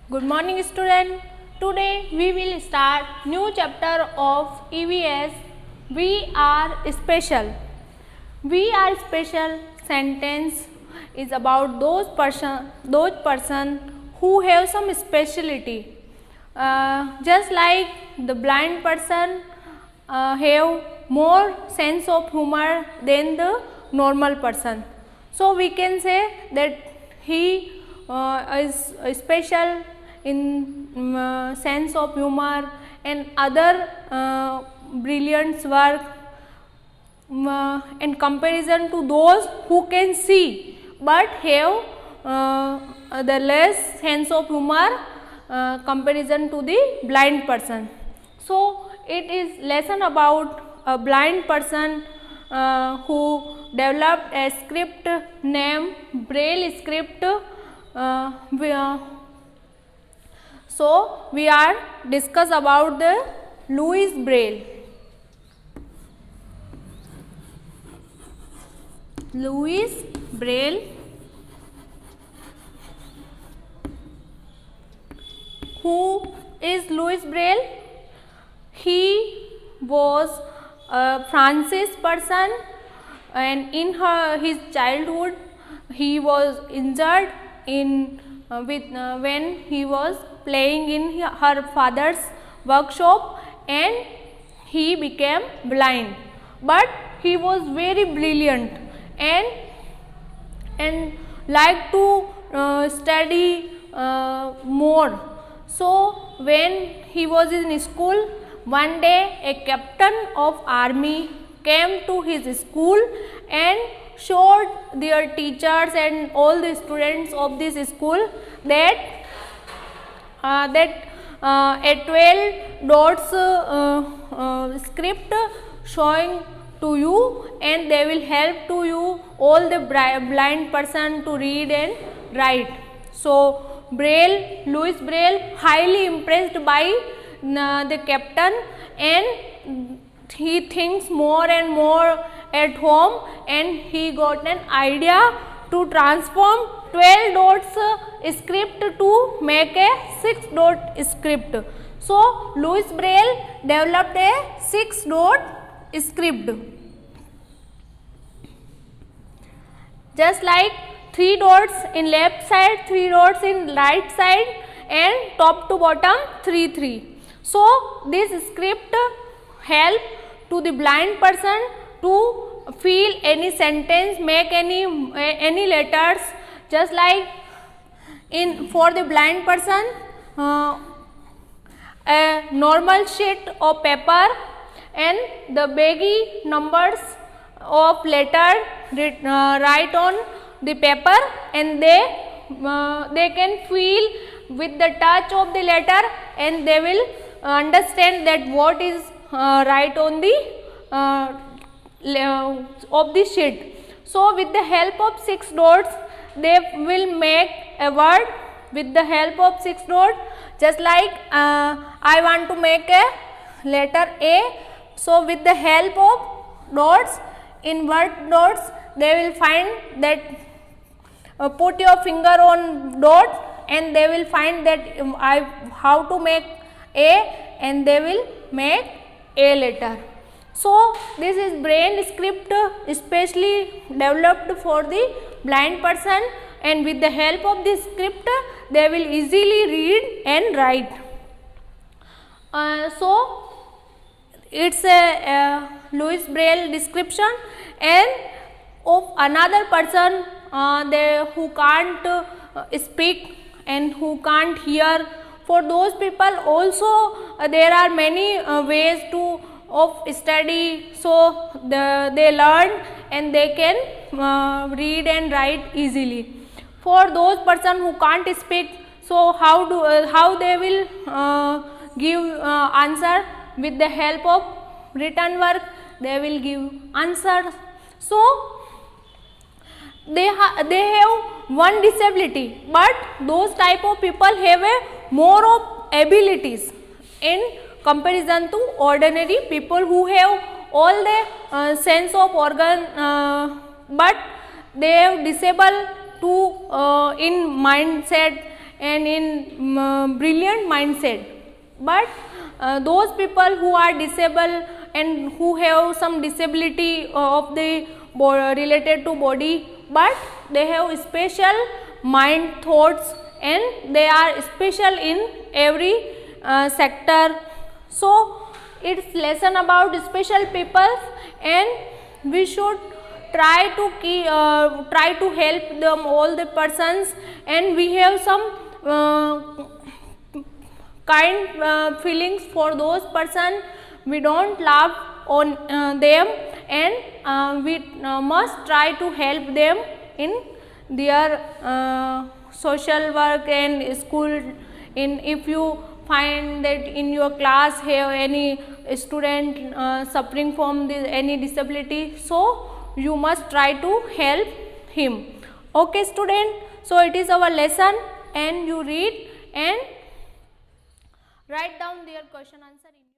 Good morning student. Today we will start new chapter of EVS. We are special. We are special sentence is about those person who have some speciality. Just like the blind person have more sense of humor than the normal person. So we can say that he is special in sense of humor and other brilliant work in comparison to those who can see but have the less sense of humor comparison to the blind person. So it is lesson about a blind person who developed a script named Braille script. So we are discuss about the Louis Braille. Louis Braille, who is Louis Braille? He was a Francis person, and in his childhood he was injured in when he was playing in her father's workshop, and he became blind. But he was very brilliant and like to study more. So when he was in school, one day a captain of army came to his school and showed their teachers and all the students of this school that a 12 dots script showing to you, and they will help to you all the blind person to read and write. So Louis Braille highly impressed by the captain, and he thinks more and more at home, and he got an idea to transform 12 dots script to make a 6 dot script. So Louis Braille developed a 6 dot script. Just like 3 dots in left side, 3 dots in right side, and top to bottom 3. So this script help to the blind person to feel any sentence, make any letters. Just like for the blind person, a normal sheet of paper and the baggy numbers of letter write on the paper, and they can feel with the touch of the letter, and they will understand that what is write on the of the sheet. So with the help of 6 dots they will make a word with the help of 6 dots. Just like I want to make a letter A, so with the help of dots, in word dots they will find that put your finger on dot, and they will find that how to make A, and they will make A letter. So this is Braille script especially developed for the blind person, and with the help of this script they will easily read and write. So it's a Louis Braille description. And of another person who can't speak and who can't hear, for those people also there are many ways of study. So they learn and they can read and write easily. For those person who can't speak, so how they will give answer? With the help of written work they will give answers. So they have one disability, but those type of people have a more of abilities in comparison to ordinary people who have all the sense of organ, but they have disabled to in mindset and in brilliant mindset. But those people who are disabled and who have some disability of the related to body, but they have special mind thoughts and they are special in every sector. So it's lesson about special people, and we should try to help them all the persons, and we have some kind feelings for those person. We don't laugh on them, and we must try to help them in their social work and school. In if you find that in your class have any student suffering from any disability, so you must try to help him. Okay student, so it is our lesson, and you read and write down their question answer in